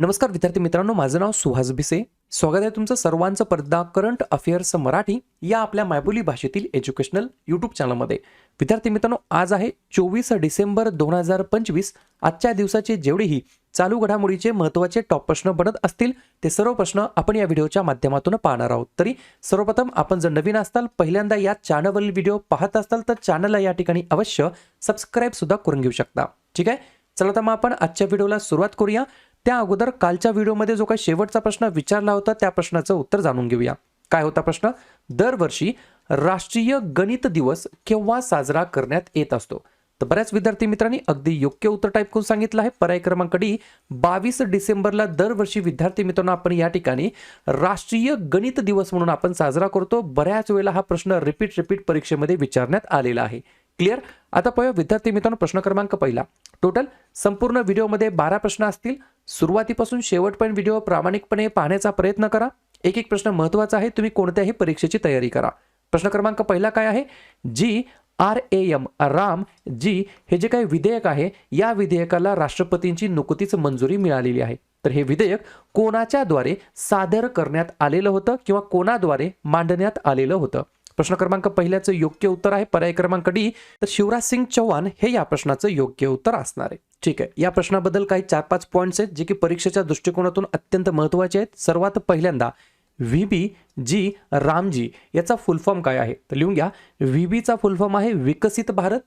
नमस्कार विद्यार्थी मित्रांनो, माझं नाव सुहास भिसे. स्वागत आहे तुमचं सर्वांचं पडदा करंट अफेअर्स मराठी या आपल्या मायबोली भाषेतील एज्युकेशनल यूट्यूब चॅनलमध्ये. विद्यार्थी मित्रांनो, आज आहे 24 डिसेंबर 2025. आजच्या दिवसाचे जेवढेही चालू घडामोडीचे महत्त्वाचे टॉप प्रश्न बनत असतील ते सर्व प्रश्न आपण या व्हिडिओच्या माध्यमातून पाहणार आहोत. तरी सर्वप्रथम आपण जर नवीन असाल, पहिल्यांदा या चॅनलवरील व्हिडिओ पाहत असाल तर चॅनलला या ठिकाणी अवश्य सबस्क्राईब सुद्धा करून घेऊ शकता. ठीक आहे, चला तर मग आपण आजच्या व्हिडिओला सुरुवात करूया. त्या अगोदर कालच्या व्हिडिओमध्ये जो काही शेवटचा प्रश्न विचारला होता त्या प्रश्नाचं उत्तर जाणून घेऊया. काय होता प्रश्न? दरवर्षी राष्ट्रीय गणित दिवस केव्हा साजरा करण्यात येत असतो? तर बऱ्याच विद्यार्थी मित्रांनी अगदी योग्य उत्तर टाईप करून सांगितलं आहे. पर्याय क्रमांक डी, 22 डिसेंबरला दरवर्षी विद्यार्थी मित्रांनो आपण या ठिकाणी राष्ट्रीय गणित दिवस म्हणून आपण साजरा करतो. बऱ्याच वेळेला हा प्रश्न रिपीट परीक्षेमध्ये विचारण्यात आलेला आहे. क्लिअर? आता पाहूया विद्यार्थी मित्रांनो प्रश्न क्रमांक पहिला. टोटल संपूर्ण व्हिडिओमध्ये 12 प्रश्न असतील. सुरुवातीपासून शेवटपर्यंत व्हिडिओ प्रामाणिकपणे पाहण्याचा प्रयत्न करा. एक एक प्रश्न महत्त्वाचा आहे, तुम्ही कोणत्याही परीक्षेची तयारी करा. प्रश्न क्रमांक पहिला काय आहे? GRAM राम जी हे जे काही विधेयक आहे या विधेयकाला राष्ट्रपतींची नुकतीच मंजुरी मिळालेली आहे. तर हे विधेयक कोणाच्या द्वारे सादर करण्यात आलेलं होतं किंवा कोणाद्वारे मांडण्यात आलेलं होतं? प्रश्न क्रमांक पहिल्याचं योग्य उत्तर आहे पर्याय क्रमांक डी, तर शिवराज सिंग चौहान हे या प्रश्नाचं योग्य उत्तर असणार आहे. ठीक आहे, या प्रश्नाबद्दल काही 4-5 पॉईंट्स आहेत जे की परीक्षेच्या दृष्टिकोनातून अत्यंत महत्त्वाचे आहेत. सर्वात पहिल्यांदा VBG रामजी याचा फुल फॉर्म काय आहे? तर लिहून घ्या. VBचा फुल फॉर्म आहे विकसित भारत.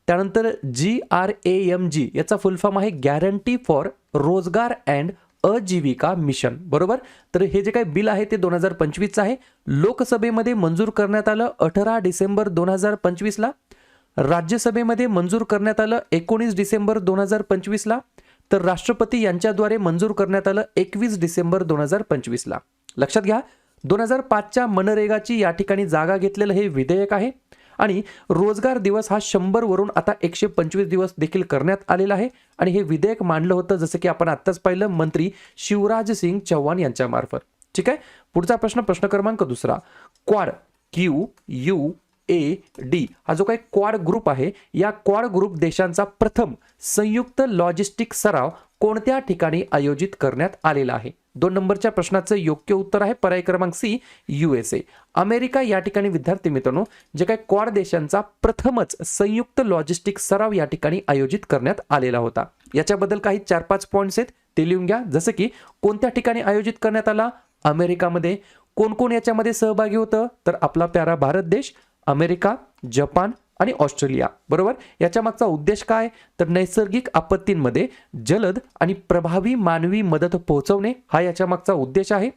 त्यानंतर GRAMG याचा फुल फॉर्म आहे गॅरंटी फॉर रोजगार अँड आजीविका मिशन. बरोबर. तर हे जे काही बिल आहे ते 2025चं आहे. लोकसभेमध्ये मंजूर करण्यात आलं 18 डिसेंबर 2025ला. राज्यसभेमध्ये मंजूर करण्यात आलं 19 डिसेंबर 2025ला. तर राष्ट्रपती यांच्याद्वारे मंजूर करण्यात आलं 21 डिसेंबर 2025ला. लक्षात घ्या, 2005च्या मनरेगाची या ठिकाणी जागा घेतलेलं हे विधेयक आहे. आणि रोजगार दिवस हा 100 वरून आता 125 दिवस देखील करण्यात आलेला आहे. आणि हे विधेयक मांडलं होतं जसं की आपण आत्ताच पाहिलं मंत्री शिवराज सिंग चौहान यांच्या मार्फत. ठीक आहे, पुढचा प्रश्न, प्रश्न क्रमांक दुसरा. क्वाड QUAD हा जो काही क्वाड ग्रुप आहे या क्वाड ग्रुप देशांचा प्रथम संयुक्त लॉजिस्टिक सराव कोणत्या ठिकाणी आयोजित करण्यात आलेला आहे? 2 नंबरच्या प्रश्नाचं योग्य उत्तर आहे पर्याय क्रमांक सी, USA. अमेरिका या ठिकाणी विद्यार्थी मित्रांनो जे काही क्वाड देशांचा प्रथमच संयुक्त लॉजिस्टिक सराव या ठिकाणी आयोजित करण्यात आलेला होता. याच्याबद्दल काही 4-5 पॉईंट्स आहेत ते लिहून घ्या. जसं की कोणत्या ठिकाणी आयोजित करण्यात आला? अमेरिकामध्ये. कोण कोण याच्यामध्ये सहभागी होतं? तर आपला प्यारा भारत देश, अमेरिका, जपान आणि ऑस्ट्रेलिया. बरोबर. याच्या मागचा उद्देश काय? तर नैसर्गिक आपत्तींमध्ये जलद आणि प्रभावी मानवी मदत पोहोचवणे हा याच्या मागचा उद्देश आहे.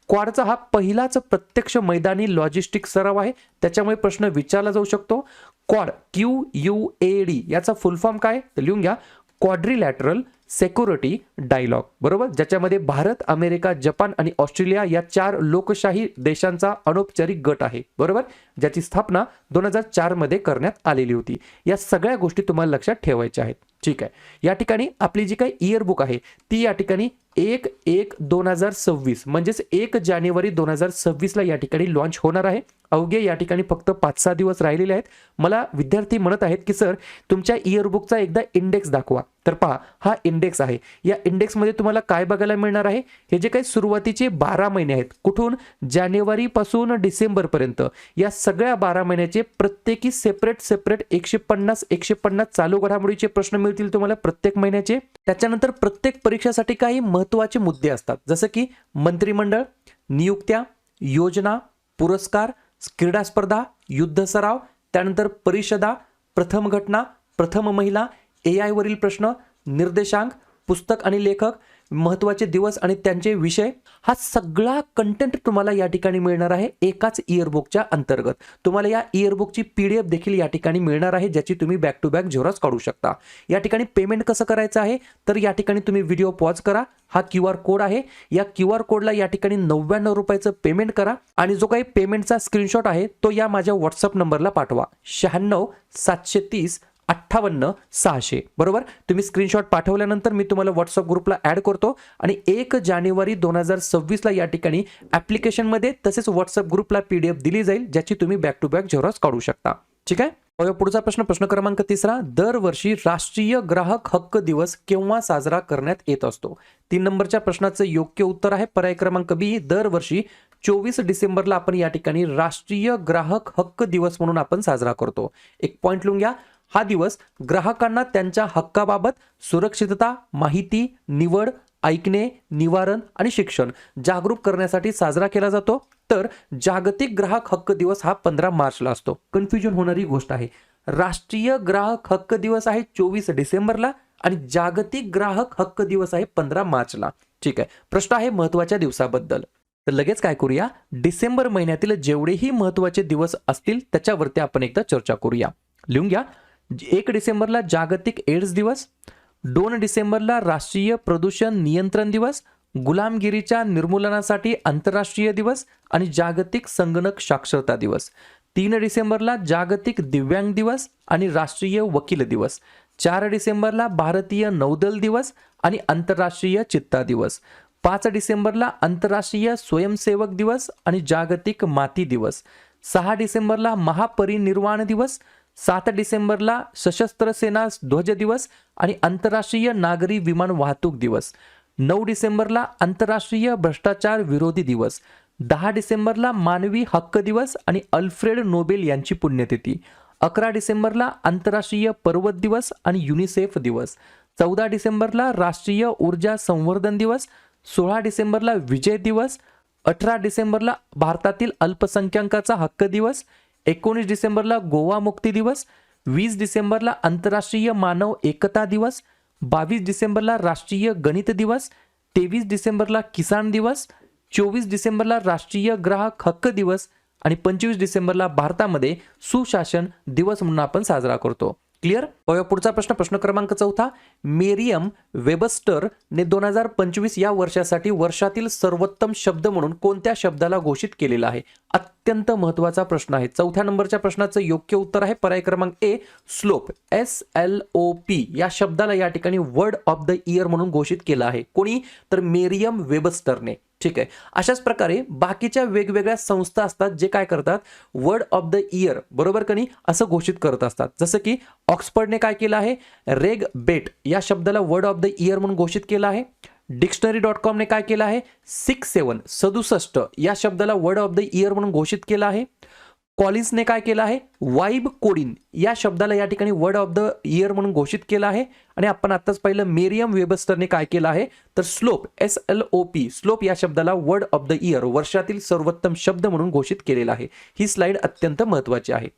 क्वाडचा हा पहिलाच प्रत्यक्ष मैदानी लॉजिस्टिक सराव आहे, त्याच्यामुळे प्रश्न विचारला जाऊ शकतो. क्वाड QUAD याचा फुल फॉर्म काय? तर लिहून घ्या. Quadrilateral security dialogue. बरोबर, ज्याच्यामध्ये भारत, अमेरिका, जपान आणि ऑस्ट्रेलिया या 4 लोकशाही देशांचा अनौपचारिक गट आहे. बरोबर, ज्याची स्थापना 2004 मध्ये करण्यात आलेली होती. या सगळ्या गोष्टी तुम्हाला लक्षात ठेवायच्या आहेत. ठीक आहे, या ठिकाणी आपली जी काही इयर बुक आहे ती या ठिकाणी 1/1/2026 म्हणजेच 1 जानेवारी 2026ला या ठिकाणी लॉन्च होणार आहे. अवघे या ठिकाणी फक्त 5-6 दिवस राहिलेले आहेत. मला विद्यार्थी म्हणत आहेत की सर तुमच्या इयरबुकचा एकदा इंडेक्स दाखवा. तर पहा, हा इंडेक्स आहे. या इंडेक्समध्ये तुम्हाला काय बघायला मिळणार आहे? हे जे काही सुरुवातीचे 12 महिने आहेत, कुठून? जानेवारी पासून डिसेंबर पर्यंत, या सगळ्या 12 महिन्याचे प्रत्येकी सेपरेट 150 चालू घडामोडीचे प्रश्न मिळतील तुम्हाला प्रत्येक महिन्याचे. त्याच्यानंतर प्रत्येक परीक्षेसाठी काही महत्त्वाचे मुद्दे असतात, जसं की मंत्रिमंडळ, नियुक्त्या, योजना, पुरस्कार, क्रीडा स्पर्धा, युद्ध सराव, त्यानंतर परिषदा, प्रथम घटना, प्रथम महिला, AI वरील प्रश्न, निर्देशांक, पुस्तक आणि लेखक, महत्त्वाचे दिवस आणि त्यांचे विषय. हा सगळा कंटेंट तुम्हाला या ठिकाणी मिळणार आहे एकाच इयरबुकच्या अंतर्गत. तुम्हाला या इयरबुकची PDF देखील या ठिकाणी मिळणार आहे, ज्याची तुम्ही बॅक टू बॅक झेरॉक्स काढू शकता. या ठिकाणी पेमेंट कसं करायचं आहे? तर या ठिकाणी तुम्ही व्हिडिओ पॉज करा. हा QR कोड आहे. या QR कोडला या ठिकाणी 99 रुपयाचं पेमेंट करा आणि जो काही पेमेंटचा स्क्रीनशॉट आहे तो या माझ्या व्हॉट्सअप नंबरला पाठवा. 96 730 58 600. बरोबर, तुम्ही स्क्रीनशॉट पाठवल्यानंतर मी तुम्हाला व्हॉट्सअप ग्रुपला ऍड करतो आणि 1 जानेवारी 2026ला या ठिकाणी ऍप्लिकेशनमध्ये तसेच व्हॉट्सअप ग्रुपला PDF दिली जाईल, ज्याची तुम्ही बॅक टू बॅक झेरॉक्स काढू शकता. ठीक आहे. पुढचा प्रश्न क्रमांक 3. दरवर्षी राष्ट्रीय ग्राहक हक्क दिवस केव्हा साजरा करण्यात येत असतो? 3 नंबरच्या प्रश्नाचं योग्य उत्तर आहे पर्याय क्रमांक बी. दरवर्षी 24 डिसेंबरला आपण या ठिकाणी राष्ट्रीय ग्राहक हक्क दिवस म्हणून आपण साजरा करतो. एक पॉइंट लिहून घ्या. हा दिवस ग्राहकांना त्यांच्या हक्काबाबत सुरक्षितता, माहिती, निवड, ऐकणे, निवारण आणि शिक्षण जागरूक करण्यासाठी साजरा केला जातो. तर जागतिक ग्राहक हक्क दिवस हा 15 मार्चला असतो. कन्फ्युजन होणारी गोष्ट आहे. राष्ट्रीय ग्राहक हक्क दिवस आहे 24 डिसेंबरला आणि जागतिक ग्राहक हक्क दिवस आहे 15 मार्चला. ठीक आहे. प्रश्न आहे महत्त्वाच्या दिवसाबद्दल. तर लगेच काय करूया, डिसेंबर महिन्यातील जेवढेही महत्त्वाचे दिवस असतील त्याच्यावरती आपण एकदा चर्चा करूया. लिहून घ्या. 1 डिसेंबरला जागतिक एड्स दिवस, 2 डिसेंबरला राष्ट्रीय प्रदूषण नियंत्रण दिवस, गुलामगिरीच्या निर्मूलनासाठी आंतरराष्ट्रीय दिवस आणि जागतिक संगणक साक्षरता दिवस, 3 डिसेंबरला जागतिक दिव्यांग दिवस आणि राष्ट्रीय वकील दिवस, 4 डिसेंबरला भारतीय नौदल दिवस आणि आंतरराष्ट्रीय चित्ता दिवस, 5 डिसेंबरला आंतरराष्ट्रीय स्वयंसेवक दिवस आणि जागतिक माती दिवस, 6 डिसेंबरला महापरिनिर्वाण दिवस, 7 डिसेंबरला सशस्त्र सेना ध्वज दिवस आणि आंतरराष्ट्रीय नागरी विमान वाहतूक दिवस, 9 डिसेंबरला आंतरराष्ट्रीय भ्रष्टाचार विरोधी दिवस, 10 डिसेंबरला मानवी हक्क दिवस आणि अल्फ्रेड नोबेल यांची पुण्यतिथी, 11 डिसेंबरला आंतरराष्ट्रीय पर्वत दिवस आणि युनिसेफ दिवस, 14 डिसेंबरला राष्ट्रीय ऊर्जा संवर्धन दिवस, 16 डिसेंबरला विजय दिवस, 18 डिसेंबरला भारतातील अल्पसंख्याकांचा हक्क दिवस, 19 डिसेंबरला गोवा मुक्ती दिवस, 20 डिसेंबरला आंतरराष्ट्रीय मानव एकता दिवस, 22 डिसेंबरला राष्ट्रीय गणित दिवस, 23 डिसेंबरला किसान दिवस, 24 डिसेंबरला राष्ट्रीय ग्राहक हक्क दिवस आणि 25 डिसेंबरला भारतामध्ये सुशासन दिवस म्हणून आपण साजरा करतो. क्लिअर? पुढचा प्रश्न क्रमांक 4. मेरियम वेबस्टर ने 2025 या वर्षासाठी वर्षातील सर्वोत्तम शब्द म्हणून कोणत्या शब्दाला घोषित केलेला आहे? अत्यंत महत्त्वाचा प्रश्न आहे. 4थ्या नंबरच्या प्रश्नाचं योग्य उत्तर आहे पर्याय क्रमांक ए. स्लोप, SLOP या शब्दाला या ठिकाणी वर्ड ऑफ द इयर म्हणून घोषित केलं आहे. कोणी? तर मेरियम वेबस्टरने. ठीक आहे. अशाच प्रकारे बाकीच्या वेगवेगळ्या संस्था असतात जे काय करतात, वर्ड ऑफ द इयर बरोबर का नाही असं घोषित करत असतात. जसं की ऑक्सफर्डने काय केलं आहे, रेग बेट या शब्दाला वर्ड ऑफ द इयर म्हणून घोषित केलं आहे. Dictionary.com ने काय केलं आहे, 67 या शब्दाला वर्ड ऑफ द इयर म्हणून घोषित केलं आहे. कॉलिन्सने काय केलं आहे, वाइब कोडिन या शब्दाला या ठिकाणी वर्ड ऑफ द इयर म्हणून घोषित केलं आहे. आणि आपण आताच पाहिलं मेरियम वेबस्टरने काय केलं आहे, तर स्लोप, SLOP स्लोप या शब्दाला वर्ड ऑफ द इयर वर्षातील सर्वोत्तम शब्द म्हणून घोषित केलेला आहे. ही स्लाइड अत्यंत महत्त्वाची आहे.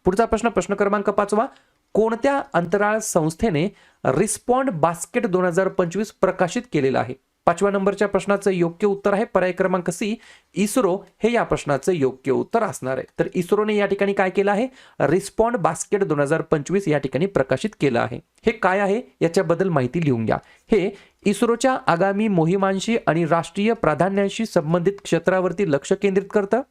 पुढचा प्रश्न क्रमांक 5. कोणत्या अंतराळ संस्थेने रिस्पॉन्ड बास्केट 2025 प्रकाशित केलेला आहे? 5व्या नंबरच्या प्रश्नाचं योग्य उत्तर आहे पर्याय क्रमांक सी. इस्रो हे या प्रश्नाचं योग्य उत्तर असणार आहे. तर इस्रोने या ठिकाणी काय केलं आहे, रिस्पॉन्ड बास्केट 2025 या ठिकाणी प्रकाशित केलं आहे. हे काय आहे याच्याबद्दल माहिती लिहून घ्या. हे इस्रोच्या आगामी मोहिमांशी आणि राष्ट्रीय प्राधान्यांशी संबंधित क्षेत्रावरती लक्ष केंद्रित करतं.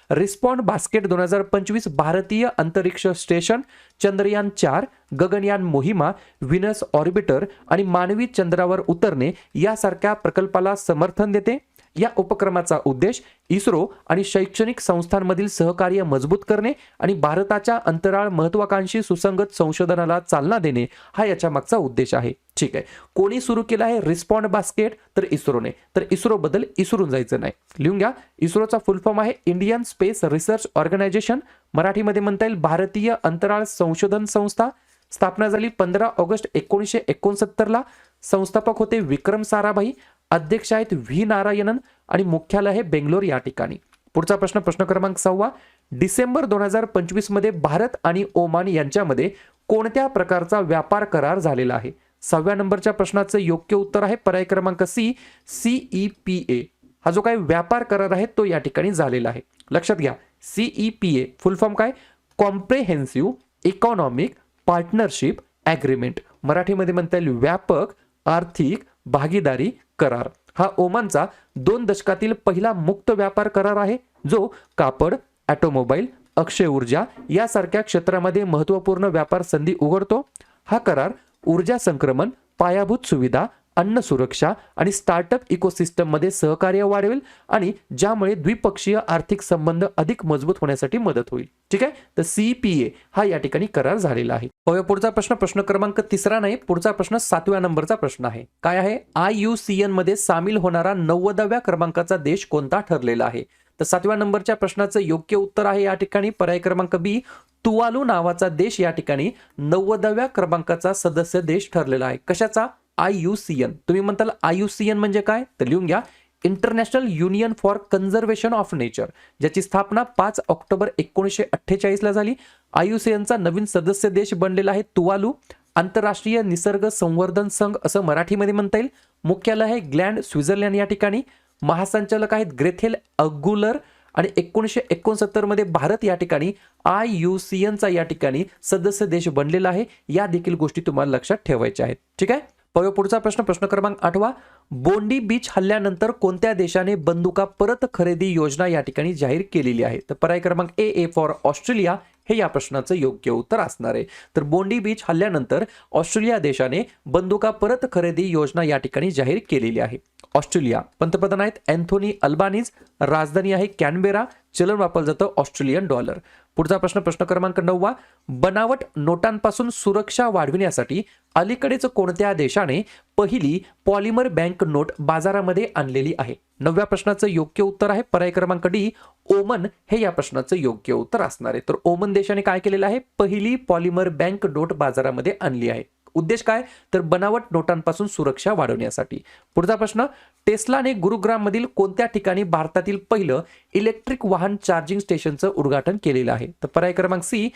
रिस्पॉन्ड बास्केट 2025 भारतीय अंतरिक्ष स्टेशन, चंद्रयान 4, गगनयान मोहिमा, व्हीनस ऑर्बिटर आणि मानवी चंद्रावर उतरणे यासारख्या प्रकल्पाला समर्थन देते. या उपक्रमाचा उद्देश इस्रो आणि शैक्षणिक संस्थांमधील सहकार्य मजबूत करणे आणि भारताच्या अंतराळ महत्त्वाकांक्षी सुसंगत संशोधनाला चालना देणे हा याच्या मागचा उद्देश आहे. ठीक आहे. कोणी सुरू केला आहे रिस्पॉन्ड बास्केट? तर इस्रोने. तर इस्रो बद्दल इसरून जायचं नाही. लिहून घ्या. इस्रोचा फुल फॉर्म आहे इंडियन स्पेस रिसर्च ऑर्गनायझेशन. मराठीमध्ये म्हणता येईल भारतीय अंतराळ संशोधन संस्था. स्थापना झाली 15 ऑगस्ट 1969ला. संस्थापक होते विक्रम साराभाई. अध्यक्ष आहेत व्ही नारायणन आणि मुख्यालय आहे बेंगलोर या ठिकाणी. पुढचा प्रश्न क्रमांक 6. डिसेंबर 2025 मध्ये भारत आणि ओमान यांच्यामध्ये कोणत्या प्रकारचा व्यापार करार झालेला आहे? 6व्या नंबरच्या प्रश्नाचं योग्य उत्तर आहे पर्याय क्रमांक सी. CEPA हा जो काही व्यापार करार आहे तो या ठिकाणी झालेला आहे. लक्षात घ्या. CEPA फुल फॉर्म काय, कॉम्प्रेहेन्सिव्ह इकॉनॉमिक पार्टनरशिप ॲग्रीमेंट. मराठीमध्ये म्हणता येईल व्यापक आर्थिक भागीदारी करार. हा ओमानचा 2 दशकातील पहिला मुक्त व्यापार करार आहे जो कापड, ऑटोमोबाईल, अक्षय ऊर्जा यासारख्या क्षेत्रामध्ये महत्त्वपूर्ण व्यापार संधी उघडतो. हा करार ऊर्जा संक्रमण, पायाभूत सुविधा, अन्न सुरक्षा आणि स्टार्टअप इकोसिस्टममध्ये सहकार्य वाढवेल आणि ज्यामुळे द्विपक्षीय आर्थिक संबंध अधिक मजबूत होण्यासाठी मदत होईल. ठीक आहे, तर CPA हा या ठिकाणी करार झालेला आहे. पुढचा प्रश्न क्रमांक 3 नाही, पुढचा प्रश्न 7व्या नंबरचा प्रश्न आहे. काय आहे? IUCN मध्ये सामील होणारा 90व्या क्रमांकाचा देश कोणता ठरलेला आहे? तर 7व्या नंबरच्या प्रश्नाचं योग्य उत्तर आहे या ठिकाणी पर्याय क्रमांक B, तुवालू नावाचा देश या ठिकाणी 90व्या क्रमांकाचा सदस्य देश ठरलेला आहे. कशाचा? IUCN. तुम्ही म्हणताल IUCN म्हणजे काय? तर लिहून घ्या, international union for conservation of nature, ज्याची स्थापना 5 ऑक्टोबर 1948 ला झाली. IUCNचा नवीन सदस्य देश बनलेला आहे तुवालू. आंतरराष्ट्रीय निसर्ग संवर्धन संघ असं मराठीमध्ये म्हणता येईल. मुख्यालय आहे ग्लँड, स्वित्झर्लंड या ठिकाणी. महासंचालक आहेत ग्रेथेल अगुलर आणि 1969 मध्ये भारत या ठिकाणी IUCNचा या ठिकाणी सदस्य देश बनलेला आहे. या देखील गोष्टी तुम्हाला लक्षात ठेवायच्या आहेत. ठीक आहे, पुढचा प्रश्न क्रमांक 8वा, बोंडी बीच हल्ल्यानंतर कोणत्या देशाने बंदुका परत खरेदी योजना या ठिकाणी जाहीर केलेली आहे? तर पर्याय क्रमांक A फॉर ऑस्ट्रेलिया हे या प्रश्नाचं योग्य उत्तर असणार आहे. तर बोंडी बीच हल्ल्यानंतर ऑस्ट्रेलिया देशाने बंदुका परत खरेदी योजना या ठिकाणी जाहीर केलेली आहे. ऑस्ट्रेलिया. पंतप्रधान आहेत अँथोनी अल्बानीज. राजधानी आहे कॅनबेरा. चलन वापरलं जातं ऑस्ट्रेलियन डॉलर. पुढचा प्रश्न क्रमांक 9वा, बनावट नोटांपासून सुरक्षा वाढविण्यासाठी अलीकडेच कोणत्या देशाने पहिली पॉलिमर बँक नोट बाजारामध्ये आणलेली आहे? 9व्या प्रश्नाचं योग्य उत्तर आहे पर्याय क्रमांक D, ओमन हे या प्रश्नाचं योग्य उत्तर असणार आहे. तर ओमन देशाने काय केलेलं आहे? पहिली पॉलिमर बँक नोट बाजारामध्ये आणली आहे. उद्देश काय? तर बनावट नोटांपासून सुरक्षा वाढवण्यासाठी. पुढचा प्रश्न, टेस्लाने गुरुग्राम मधील कोणत्या ठिकाणी भारतातील पहिलं इलेक्ट्रिक वाहन चार्जिंग स्टेशनचं उद्घाटन केलेलं आहे? तर पर्याय क्रमांक C,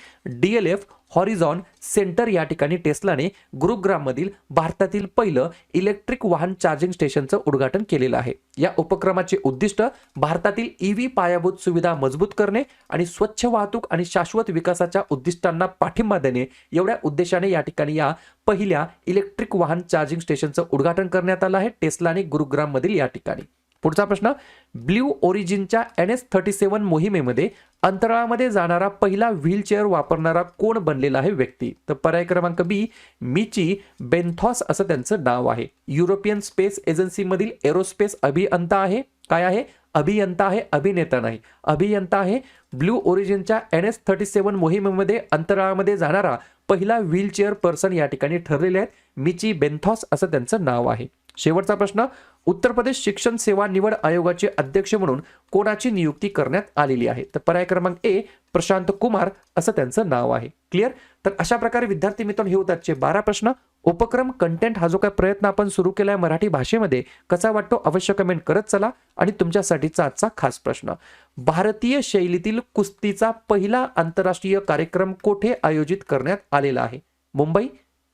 DLF हॉरिझॉन सेंटर या ठिकाणी टेस्लाने गुरुग्राम मधील भारतातील पहिलं इलेक्ट्रिक वाहन चार्जिंग स्टेशनचं उद्घाटन केलेलं आहे. या उपक्रमाचे उद्दिष्ट भारतातील EV पायाभूत सुविधा मजबूत करणे आणि स्वच्छ वाहतूक आणि शाश्वत विकासाच्या उद्दिष्टांना पाठिंबा देणे एवढ्या उद्देशाने या ठिकाणी या पहिल्या इलेक्ट्रिक वाहन चार्जिंग स्टेशनचं उद्घाटन करण्यात आलं आहे टेस्लाने गुरुग्राम मधील या ठिकाणी. पुढचा प्रश्न, ब्ल्यू ओरिजिनच्या NS-37 मोहिमेमध्ये अंतराळामध्ये जाणारा पहिला व्हीलचेअर वापरणारा कोण बनलेला आहे व्यक्ती? तर पर्याय क्रमांक B, मिची बेन्थॉस असं त्यांचं नाव आहे. युरोपियन स्पेस एजन्सी मधील एरोस्पेस अभियंता आहे. काय आहे? अभियंता आहे, अभिनेता नाही. अभियंता आहे. ब्ल्यू ओरिजिनच्या NS-37 मोहिमेमध्ये अंतराळामध्ये जाणारा पहिला व्हीलचेअर पर्सन या ठिकाणी ठरलेले आहेत. मिची बेन्थॉस असं त्यांचं नाव आहे. शेवटचा प्रश्न, उत्तर प्रदेश शिक्षण सेवा निवड आयोगाचे अध्यक्ष म्हणून कोणाची नियुक्ती करण्यात आलेली आहे? तर पर्याय क्रमांक A, प्रशांत कुमार असं त्यांचं नाव आहे. क्लिअर? तर अशा प्रकारे विद्यार्थी मित्रांनो हे होतात 12 प्रश्न. उपक्रम कंटेंट हा जो काही प्रयत्न आपण सुरू केलाय मराठी भाषेमध्ये कसा वाटतो अवश्य कमेंट करत चला. आणि तुमच्यासाठीचा आजचा खास प्रश्न, भारतीय शैलीतील कुस्तीचा पहिला आंतरराष्ट्रीय कार्यक्रम कोठे आयोजित करण्यात आलेला आहे? मुंबई,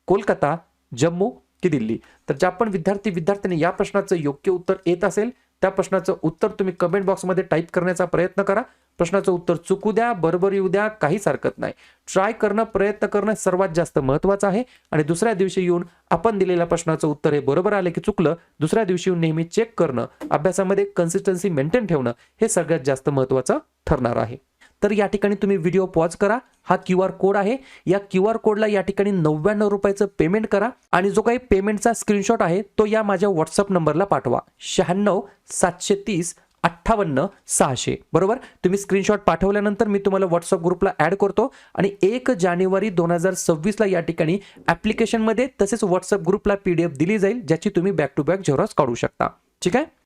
कोलकाता, जम्मू की दिल्ली? तर ज्या पण विद्यार्थ्यांनी या प्रश्नाचं योग्य उत्तर येत असेल त्या प्रश्नाचं उत्तर तुम्ही कमेंट बॉक्समध्ये टाईप करण्याचा प्रयत्न करा. प्रश्नाचं उत्तर चुकू द्या, बरोबर येऊ द्या, काहीच हरकत नाही. ट्राय करणं, प्रयत्न करणं सर्वात जास्त महत्त्वाचं आहे. आणि दुसऱ्या दिवशी येऊन आपण दिलेल्या प्रश्नाचं उत्तर हे बरोबर आले की चुकलं, दुसऱ्या दिवशी येऊन नेहमी चेक करणं, अभ्यासामध्ये कन्सिस्टन्सी मेंटेन ठेवणं हे सगळ्यात जास्त महत्त्वाचं ठरणार आहे. तर या ठिकाणी तुम्ही व्हिडिओ पॉज करा. हा QR कोड आहे. या QR कोडला या ठिकाणी 99 रुपयाचं पेमेंट करा आणि जो काही पेमेंटचा स्क्रीनशॉट आहे तो या माझ्या व्हॉट्सअप नंबरला पाठवा. 96 730 58 600. बरोबर? तुम्ही स्क्रीनशॉट पाठवल्यानंतर मी तुम्हाला व्हॉट्सअप ग्रुपला ऍड करतो आणि 1 जानेवारी 2026 ला या ठिकाणी ऍप्लिकेशनमध्ये तसेच व्हॉट्सअप ग्रुपला PDF दिली जाईल ज्याची तुम्ही बॅक टू बॅक झेरॉक्स काढू शकता. ठीक आहे?